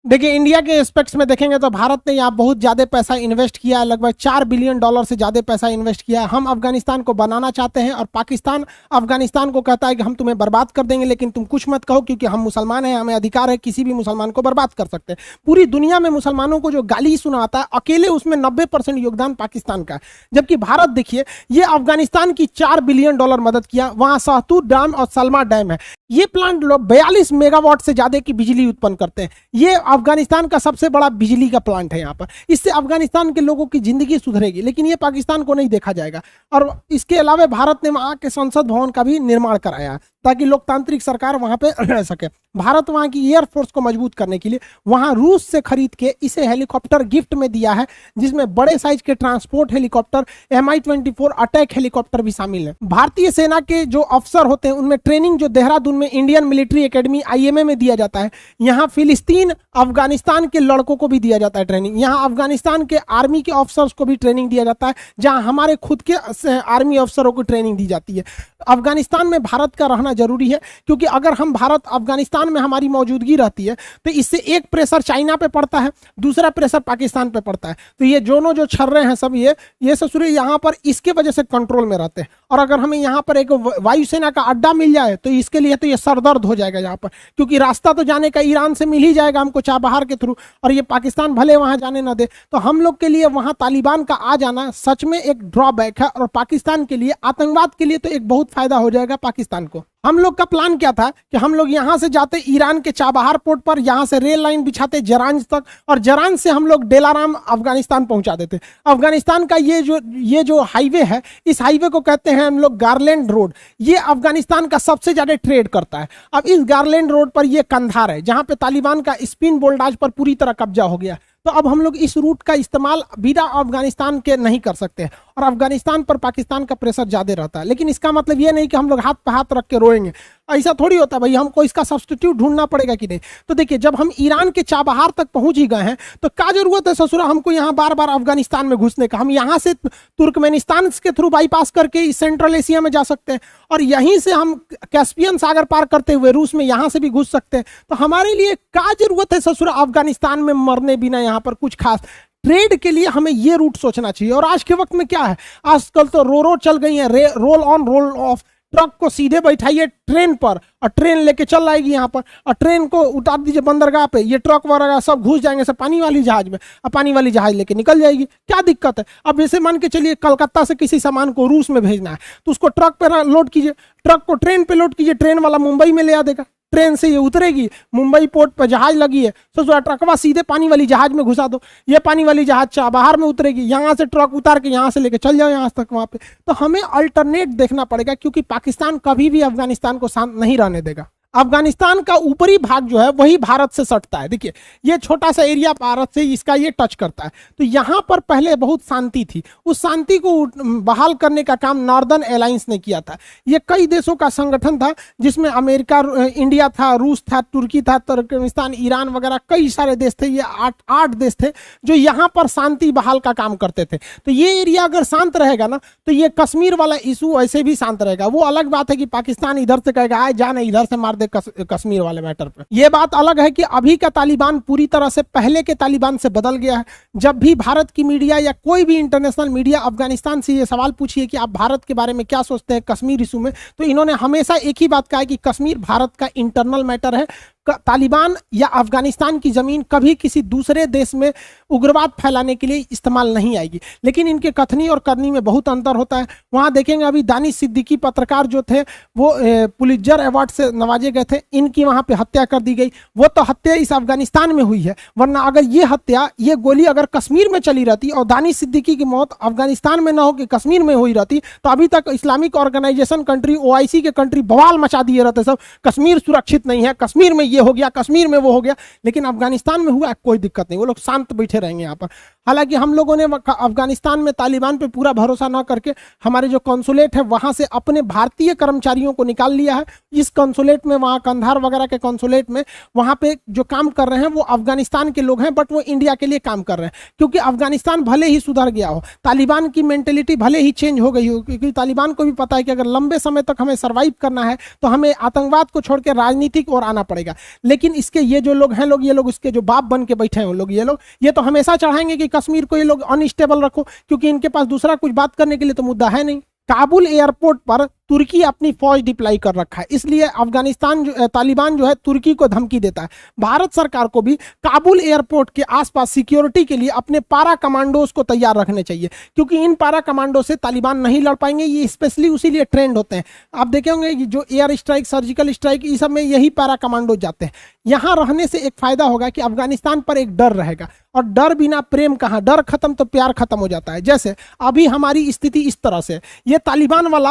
देखिए इंडिया के एस्पेक्ट्स में देखेंगे तो भारत ने यहाँ बहुत ज़्यादा पैसा इन्वेस्ट किया है, लगभग $4 बिलियन से ज़्यादा पैसा इन्वेस्ट किया है। हम अफगानिस्तान को बनाना चाहते हैं, और पाकिस्तान अफगानिस्तान को कहता है कि हम तुम्हें बर्बाद कर देंगे, लेकिन तुम कुछ मत कहो, क्योंकि हम मुसलमान हैं, हमें अधिकार है किसी भी मुसलमान को बर्बाद कर सकते हैं। पूरी दुनिया में मुसलमानों को जो गाली सुनाता है, अकेले उसमें 90% योगदान पाकिस्तान का है। जबकि भारत देखिए, ये अफगानिस्तान की $4 बिलियन मदद किया। वहाँ सहतूत डैम और सलमा डैम है, ये प्लांट लोग 42 मेगावाट से ज़्यादा की बिजली उत्पन्न करते हैं। ये अफगानिस्तान का सबसे बड़ा बिजली का प्लांट है यहाँ पर। इससे अफगानिस्तान के लोगों की जिंदगी सुधरेगी, लेकिन ये पाकिस्तान को नहीं देखा जाएगा। और इसके अलावा भारत ने वहाँ के संसद भवन का भी निर्माण कराया ताकि लोकतांत्रिक सरकार वहाँ पे रह सके। भारत वहाँ की एयरफोर्स को मजबूत करने के लिए वहाँ रूस से खरीद के इसे हेलीकॉप्टर गिफ्ट में दिया है, जिसमें बड़े साइज के transport helicopter Mi-24 attack helicopter भी शामिल है। भारतीय सेना के जो अफसर होते हैं उनमें ट्रेनिंग जो देहरादून में इंडियन मिलिट्री एकेडमी IMA में दिया जाता है, यहाँ फिलिस्तीन अफगानिस्तान के लड़कों को भी दिया जाता है ट्रेनिंग। यहाँ अफगानिस्तान के आर्मी के ऑफिसर्स को भी ट्रेनिंग दिया जाता है, जहाँ हमारे खुद के आर्मी अफसरों को ट्रेनिंग दी जाती है। अफगानिस्तान में भारत का रहना जरूरी है, क्योंकि अगर हम भारत अफगानिस्तान में हमारी मौजूदगी रहती है तो इससे एक प्रेशर चाइना पे पड़ता है, दूसरा प्रेशर पाकिस्तान पे पड़ता है। तो ये दोनों जो छर्रे हैं सब ये ससुरे यहाँ पर इसके वजह से कंट्रोल में रहते हैं। और अगर हमें यहाँ पर एक वायुसेना का अड्डा मिल जाए तो इसके लिए तो ये सरदर्द हो जाएगा यहाँ पर, क्योंकि रास्ता तो जाने का ईरान से मिल ही जाएगा हमको चाबहार के थ्रू, और ये पाकिस्तान भले वहाँ जाने ना दे। तो हम लोग के लिए वहाँ तालिबान का आ जाना सच में एक ड्रॉबैक है, और पाकिस्तान के लिए, आतंकवाद के लिए तो एक बहुत फायदा हो जाएगा पाकिस्तान को। हम लोग का प्लान क्या था कि हम लोग यहाँ से जाते ईरान के चाबहार पोर्ट पर, यहाँ से रेल लाइन बिछाते जरांज तक, और जरांज से हम लोग डेलाराम अफगानिस्तान पहुंचा देते। अफगानिस्तान का ये जो हाईवे है, इस हाईवे को कहते हैं हम लोग गारलैंड रोड। ये अफगानिस्तान का सबसे ज्यादा ट्रेड करता है। अब इस गारलैंड रोड पर ये कंधार है जहां पे तालिबान का स्पिन बोल्डाज पर पूरी तरह कब्जा हो गया। तो अब हम लोग इस रूट का इस्तेमाल बिना अफगानिस्तान के नहीं कर सकते, और अफगानिस्तान पर पाकिस्तान का प्रेशर ज्यादा रहता है। लेकिन इसका मतलब ये नहीं कि हम लोग हाथ पे हाथ रख के रोएंगे, ऐसा थोड़ी होता है भाई, हमको इसका सब्स्टिट्यूट ढूंढना पड़ेगा कि नहीं। तो देखिए, जब हम ईरान के चाबहार तक पहुंच ही गए हैं तो क्या जरूरत है ससुरा हमको यहाँ बार बार अफगानिस्तान में घुसने का। हम यहाँ से तुर्कमेनिस्तान के थ्रू बाईपास करके सेंट्रल एशिया में जा सकते हैं, और यहीं से हम कैस्पियन सागर पार करते हुए रूस में यहाँ से भी घुस सकते हैं। तो हमारे लिए क्या जरूरत है ससुरा अफगानिस्तान में मरने बिना यहाँ पर कुछ खास। ट्रेड के लिए हमें ये रूट सोचना चाहिए। और आज के वक्त में क्या है, आजकल तो रो चल गई है, roll on roll of. Truck को सीधे बैठाइए ट्रेन पर और ट्रेन लेके चल आएगी यहाँ पर, और ट्रेन को उतार दीजिए बंदरगाह पे, ये ट्रक वगैरह सब घुस जाएंगे सब पानी वाली जहाज में, और पानी वाली जहाज लेके निकल जाएगी। क्या दिक्कत है। अब जैसे मान के चलिए कलकत्ता से किसी सामान को रूस में भेजना है तो उसको ट्रक पे लोड कीजिए, ट्रक को ट्रेन पे लोड कीजिए, ट्रेन वाला मुंबई में ले आ देगा, ट्रेन से ये उतरेगी, मुंबई पोर्ट पर जहाज लगी है तो ट्रकवा सीधे पानी वाली जहाज में घुसा दो, ये पानी वाली जहाज चाबहार में उतरेगी, यहाँ से ट्रक उतार के यहाँ से लेके चल जाओ यहाँ तक वहाँ पे। तो हमें अल्टरनेट देखना पड़ेगा, क्योंकि पाकिस्तान कभी भी अफगानिस्तान को शांत नहीं रहने देगा। अफगानिस्तान का ऊपरी भाग जो है वही भारत से सटता है। देखिए, ये छोटा सा एरिया भारत से इसका ये टच करता है। तो यहाँ पर पहले बहुत शांति थी, उस शांति को बहाल करने का काम नॉर्दर्न अलायंस ने किया था। ये कई देशों का संगठन था जिसमें अमेरिका, इंडिया था, रूस था, तुर्की था, तुर्कमेनिस्तान, ईरान वगैरह कई सारे देश थे। ये आठ देश थे जो यहाँ पर शांति बहाल का काम करते थे। तो ये एरिया अगर शांत रहेगा ना तो ये कश्मीर वाला इशू ऐसे भी शांत रहेगा। वो अलग बात है कि पाकिस्तान इधर से कहेगा आए जाने इधर से मार कश्मीर वाले मैटर पे। यह बात अलग है कि अभी का तालिबान पूरी तरह से पहले के तालिबान से बदल गया है। जब भी भारत की मीडिया या कोई भी इंटरनेशनल मीडिया अफगानिस्तान से ये सवाल पूछिए कि आप भारत के बारे में क्या सोचते हैं कश्मीर इशू में, तो इन्होंने हमेशा एक ही बात कहा है कि कश्मीर भारत का इंटरनल मैटर है। तालिबान या अफगानिस्तान की जमीन कभी किसी दूसरे देश में उग्रवाद फैलाने के लिए इस्तेमाल नहीं आएगी। लेकिन इनके कथनी और करनी में बहुत अंतर होता है। वहां देखेंगे अभी दानिश सिद्दीकी पत्रकार जो थे वो पुलित्जर अवार्ड से नवाजे गए थे, इनकी वहां पे हत्या कर दी गई। वो तो हत्या इस अफगानिस्तान में हुई है, वरना अगर ये हत्या, ये गोली अगर कश्मीर में चली रहती और दानिश सिद्दीकी की मौत अफगानिस्तान में ना हो कि कश्मीर में हुई रहती तो अभी तक इस्लामिक ऑर्गेनाइजेशन कंट्री, OIC के कंट्री बवाल मचा दिए रहते सब, कश्मीर सुरक्षित नहीं है, कश्मीर में ये हो गया, कश्मीर में वो हो गया। लेकिन अफगानिस्तान में हुआ कोई दिक्कत नहीं, वो लोग शांत बैठे रहेंगे यहाँ पर। हालांकि हम लोगों ने अफगानिस्तान में तालिबान पे पूरा भरोसा न करके हमारे जो कॉन्सुलेट है वहां से अपने भारतीय कर्मचारियों को निकाल लिया है। इस कॉन्सुलेट में, वहां कंधार वगैरह के कॉन्सुलेट में, वहां पे जो काम कर रहे हैं वो अफगानिस्तान के लोग हैं, बट वो इंडिया के लिए काम कर रहे हैं। क्योंकि अफगानिस्तान भले ही सुधर गया हो, तालिबान की मेंटेलिटी भले ही चेंज हो गई हो, क्योंकि तालिबान को भी पता है कि अगर लंबे समय तक हमें सर्वाइव करना है तो हमें आतंकवाद को छोड़ के राजनीतिक ओर आना पड़ेगा। लेकिन इसके ये जो लोग हैं, ये लोग इसके जो बाप बन के बैठे हैं लोग, ये तो हमेशा चढ़ाएंगे कि कश्मीर को ये लोग अनस्टेबल रखो, क्योंकि इनके पास दूसरा कुछ बात करने के लिए तो मुद्दा है नहीं। काबुल एयरपोर्ट पर तुर्की अपनी फौज डिप्लाई कर रखा है, इसलिए अफगानिस्तान तालिबान जो है तुर्की को धमकी देता है। भारत सरकार को भी काबुल एयरपोर्ट के आसपास सिक्योरिटी के लिए अपने पारा कमांडोज को तैयार रखने चाहिए, क्योंकि इन पारा कमांडो से तालिबान नहीं लड़ पाएंगे। ये स्पेशली उसी लिए ट्रेंड होते हैं। आप देखेंगे जो एयर स्ट्राइक, सर्जिकल स्ट्राइक, इस सब में यही पारा कमांडो जाते हैं। यहाँ रहने से एक फायदा होगा कि अफगानिस्तान पर एक डर रहेगा, और डर बिना प्रेम कहाँ, डर खत्म तो प्यार खत्म हो जाता है। जैसे अभी हमारी स्थिति इस तरह से, ये तालिबान वाला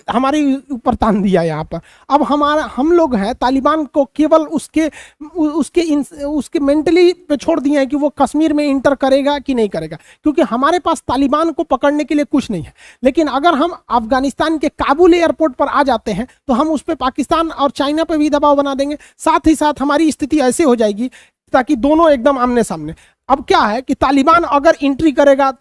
हमारे ऊपर तान दिया यहाँ पर। अब हम लोग हैं तालिबान को केवल उसके मेंटली पे छोड़ दिए हैं कि वो कश्मीर में इंटर करेगा कि नहीं करेगा, क्योंकि हमारे पास तालिबान को पकड़ने के लिए कुछ नहीं है। लेकिन अगर हम अफगानिस्तान के काबुल एयरपोर्ट पर आ जाते हैं तो हम उस पर पाकिस्तान और चाइना पर भी दबाव बना देंगे। साथ ही साथ हमारी स्थिति ऐसे हो जाएगी ताकि दोनों एकदम आमने सामने। अब क्या है कि तालिबान अगर एंट्री करेगा,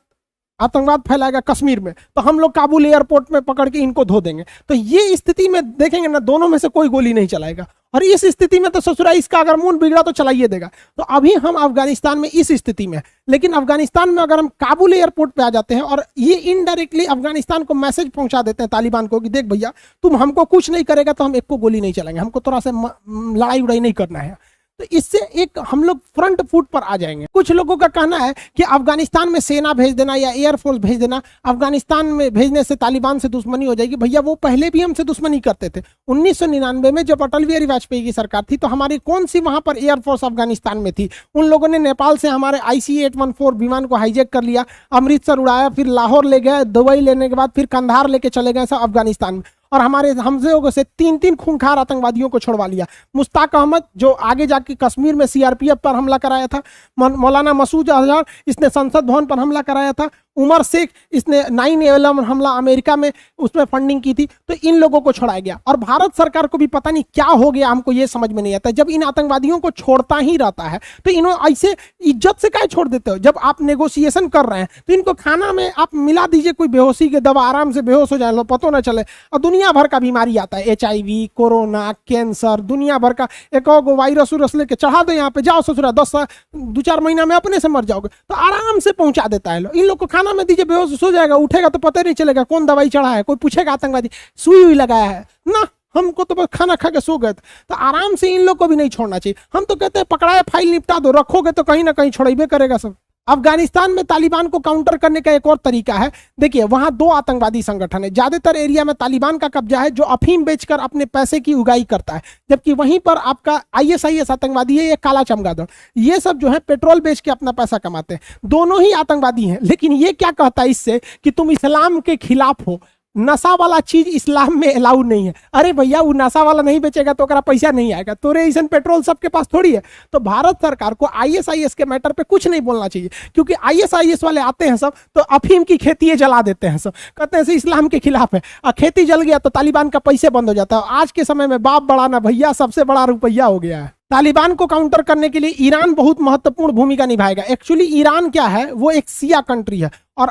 आतंकवाद फैलाएगा कश्मीर में, तो हम लोग काबुल एयरपोर्ट में पकड़ के इनको धो देंगे। तो ये स्थिति में देखेंगे ना, दोनों में से कोई गोली नहीं चलाएगा। और इस स्थिति में तो ससुरा इसका अगर मूड बिगड़ा तो चलाइए देगा। तो अभी हम अफगानिस्तान में इस स्थिति में, लेकिन अफगानिस्तान में अगर हम काबुल एयरपोर्ट पे आ जाते हैं और ये इनडायरेक्टली अफगानिस्तान को मैसेज पहुंचा देते हैं तालिबान को कि देख भैया, तुम हमको कुछ नहीं करेगा तो हम एक को गोली नहीं चलाएंगे, हमको थोड़ा सा लड़ाई उड़ाई नहीं करना है। तो इससे एक हम लोग फ्रंट फुट पर आ जाएंगे। कुछ लोगों का कहना है कि अफगानिस्तान में सेना भेज देना या एयरफोर्स भेज देना, अफगानिस्तान में भेजने से तालिबान से दुश्मनी हो जाएगी। भैया वो पहले भी हमसे दुश्मनी करते थे। 1999 में जब अटल बिहारी वाजपेयी की सरकार थी तो हमारी कौन सी वहां पर एयरफोर्स अफगानिस्तान में थी? उन लोगों ने नेपाल से हमारे IC-814 विमान को हाईजैक कर लिया, अमृतसर उड़ाया, फिर लाहौर ले गए, दुबई लेने के बाद फिर कंधार लेके चले गए सब अफगानिस्तान में, और हमारे हमसे लोगों से 3 खूंखार आतंकवादियों को छुड़वा लिया। मुश्ताक अहमद जो आगे जाके कश्मीर में CRPF पर हमला कराया था, मौलाना मसूद अजहर इसने संसद भवन पर हमला कराया था, उमर शेख इसने 9/11 हमला अमेरिका में उसमें फंडिंग की थी, तो इन लोगों को छोड़ाया गया। और भारत सरकार को भी पता नहीं क्या हो गया, हमको ये समझ में नहीं आता। जब इन आतंकवादियों को छोड़ता ही रहता है तो इन्होंने ऐसे इज्जत से काहे छोड़ देते हो? जब आप नेगोशिएशन कर रहे हैं तो इनको खाना में आप मिला दीजिए कोई बेहोशी की दवा, आराम से बेहोश हो जाए, लो पता ना चले। और दुनिया भर का बीमारी आता है, HIV, कोरोना, कैंसर, दुनिया भर का एक और वायरस उरस लेके चढ़ा दो यहाँ पे, जाओ ससुरा 2-4 महीना में अपने से मर जाओगे, तो आराम से पहुंचा देता है। इन लोग को खाना में दीजिए, बेहोश हो जाएगा, उठेगा तो पता नहीं चलेगा कौन दवाई चढ़ा है। कोई पूछेगा आतंकवादी सुई हुई लगाया है ना, हमको तो बस खाना खा के सो गए। तो आराम से इन लोग को भी नहीं छोड़ना चाहिए। हम तो कहते हैं पकड़ाए फाइल निपटा दो, रखोगे तो कहीं ना कहीं छोड़ेबे करेगा सब। अफगानिस्तान में तालिबान को काउंटर करने का एक और तरीका है। देखिए वहां 2 आतंकवादी संगठन है, ज्यादातर एरिया में तालिबान का कब्जा है, जो अफीम बेचकर अपने पैसे की उगाई करता है, जबकि वहीं पर आपका ISIS आतंकवादी है, ये काला चमगादड़, ये सब जो है पेट्रोल बेच के अपना पैसा कमाते हैं। दोनों ही आतंकवादी हैं, लेकिन ये क्या कहता है इससे कि तुम इस्लाम के खिलाफ हो, नशा वाला चीज इस्लाम में अलाउ नहीं है। अरे भैया वो नशा वाला नहीं बेचेगा तो ओकरा पैसा नहीं आएगा, तोरे ऐसा पेट्रोल सबके पास थोड़ी है। तो भारत सरकार को ISIS के मैटर पे कुछ नहीं बोलना चाहिए, क्योंकि ISIS वाले आते हैं सब तो अफीम की खेती जला देते हैं सब, कहते हैं से इस्लाम के खिलाफ है, और खेती जल गया तो तालिबान का पैसे बंद हो जाता है। आज के समय में बाप बड़ा ना भैया, सबसे बड़ा रुपया हो गया है। तालिबान को काउंटर करने के लिए ईरान बहुत महत्वपूर्ण भूमिका निभाएगा। एक्चुअली ईरान क्या है, वो एक शिया कंट्री है, और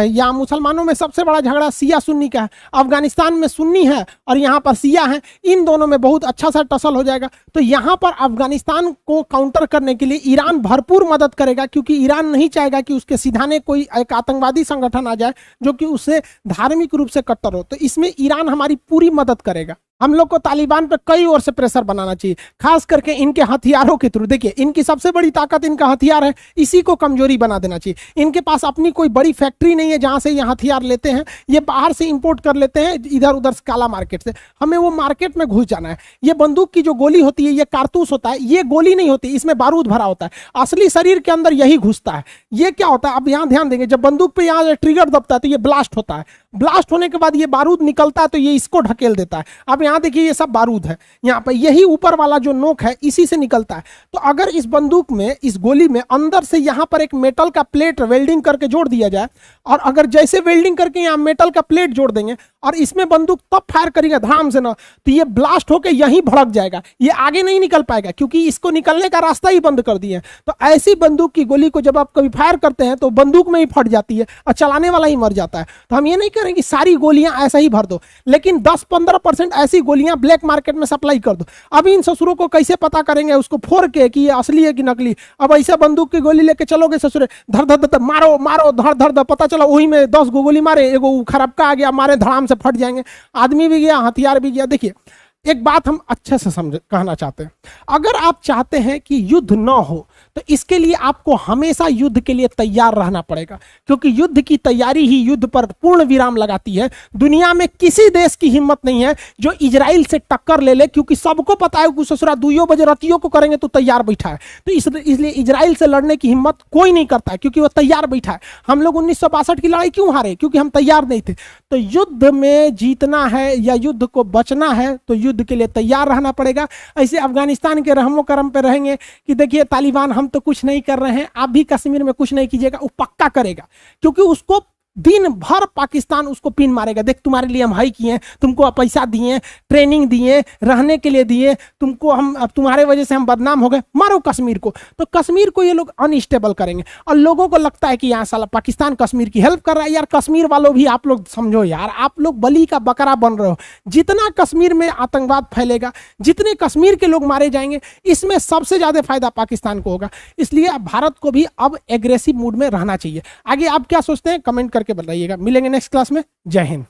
यहाँ मुसलमानों में सबसे बड़ा झगड़ा शिया सुन्नी का है। अफगानिस्तान में सुन्नी है और यहाँ पर शिया है, इन दोनों में बहुत अच्छा सा टसल हो जाएगा। तो यहाँ पर अफगानिस्तान को काउंटर करने के लिए ईरान भरपूर मदद करेगा, क्योंकि ईरान नहीं चाहेगा कि उसके सिधाने कोई एक आतंकवादी संगठन आ जाए जो कि उससे धार्मिक रूप से कट्टर हो। तो इसमें ईरान हमारी पूरी मदद करेगा। हम लोग को तालिबान पर कई ओर से प्रेशर बनाना चाहिए, खास करके इनके हथियारों के थ्रू। देखिए इनकी सबसे बड़ी ताकत इनका हथियार है, इसी को कमजोरी बना देना चाहिए। इनके पास अपनी कोई बड़ी फैक्ट्री नहीं है जहां से ये हथियार लेते हैं, ये बाहर से इंपोर्ट कर लेते हैं इधर उधर से, काला मार्केट से। हमें वो मार्केट में घुस जाना है। ये बंदूक की जो गोली होती है, ये कारतूस होता है, ये गोली नहीं होती, इसमें बारूद भरा होता है। असली शरीर के अंदर यही घुसता है। ये क्या होता है, अब यहाँ ध्यान देंगे, जब बंदूक पे यहाँ ट्रिगर दबता है तो ये ब्लास्ट होता है, ब्लास्ट होने के बाद ये बारूद निकलता है तो ये इसको ढकेल देता है। अब यहाँ देखिए ये सब बारूद है, यहाँ पर यही ऊपर वाला जो नोक है इसी से निकलता है। तो अगर इस बंदूक में, इस गोली में अंदर से यहाँ पर एक मेटल का प्लेट वेल्डिंग करके जोड़ दिया जाए, और अगर जैसे वेल्डिंग करके यहाँ मेटल का प्लेट जोड़ देंगे और इसमें बंदूक तब फायर करेगा धड़ाम से ना, तो ये ब्लास्ट होकर यहीं भड़क जाएगा, ये आगे नहीं निकल पाएगा, क्योंकि इसको निकलने का रास्ता ही बंद कर दिए। तो ऐसी बंदूक की गोली को जब आप कभी फायर करते हैं तो बंदूक में ही फट जाती है और चलाने वाला ही मर जाता है। तो हम ये नहीं करें कि सारी गोलियां ऐसा ही भर दो, लेकिन 10-15% ऐसी गोलियां ब्लैक मार्केट में सप्लाई कर दो। अब इन ससुरों को कैसे पता करेंगे उसको फोड़ के कि ये असली है कि नकली? अब ऐसा बंदूक की गोली लेके चलोगे ससुरे, धर धर धर मारो मारो, धर धर धर, पता चला वही में 10 गोली मारे, एगो खराबका आ गया, मारे धड़ाम से फट जाएंगे, आदमी भी गया, हथियार भी गया। देखिए एक बात हम अच्छे से कहना चाहते हैं, अगर आप चाहते हैं कि युद्ध ना हो तो इसके लिए आपको हमेशा युद्ध के लिए तैयार रहना पड़ेगा, क्योंकि युद्ध की तैयारी ही युद्ध पर पूर्ण विराम लगाती है। दुनिया में किसी देश की हिम्मत नहीं है जो इजराइल से टक्कर ले ले, क्योंकि सबको पता है कि ससुरा 2 बजे रातियों को करेंगे तो तैयार बैठा है। तो इसलिए इजराइल से लड़ने की हिम्मत कोई नहीं करता है, क्योंकि वो तैयार बैठा है। हम लोग 1962 की लड़ाई क्यों हारे? क्योंकि हम तैयार नहीं थे। तो युद्ध में जीतना है या युद्ध को बचना है तो युद्ध के लिए तैयार रहना पड़ेगा। ऐसे अफगानिस्तान के रहमो करम पे रहेंगे कि देखिए तालिबान हम तो कुछ नहीं कर रहे हैं, आप भी कश्मीर में कुछ नहीं कीजिएगा, वो पक्का करेगा, क्योंकि उसको दिन भर पाकिस्तान उसको पिन मारेगा। देख तुम्हारे लिए हम हाई किए, तुमको पैसा दिए, ट्रेनिंग दिए, रहने के लिए दिए, तुमको हम, अब तुम्हारे वजह से हम बदनाम हो गए, मारो कश्मीर को। तो कश्मीर को ये लोग अनस्टेबल करेंगे, और लोगों को लगता है कि यहाँ साला पाकिस्तान कश्मीर की हेल्प कर रहा है। यार कश्मीर वालों भी आप लोग समझो यार, आप लोग बलि का बकरा बन रहे हो। जितना कश्मीर में आतंकवाद फैलेगा, जितने कश्मीर के लोग मारे जाएंगे, इसमें सबसे ज्यादा फायदा पाकिस्तान को होगा। इसलिए भारत को भी अब एग्रेसिव मूड में रहना चाहिए। आगे आप क्या सोचते हैं कमेंट करके बताइएगा। मिलेंगे नेक्स्ट क्लास में। जय हिंद।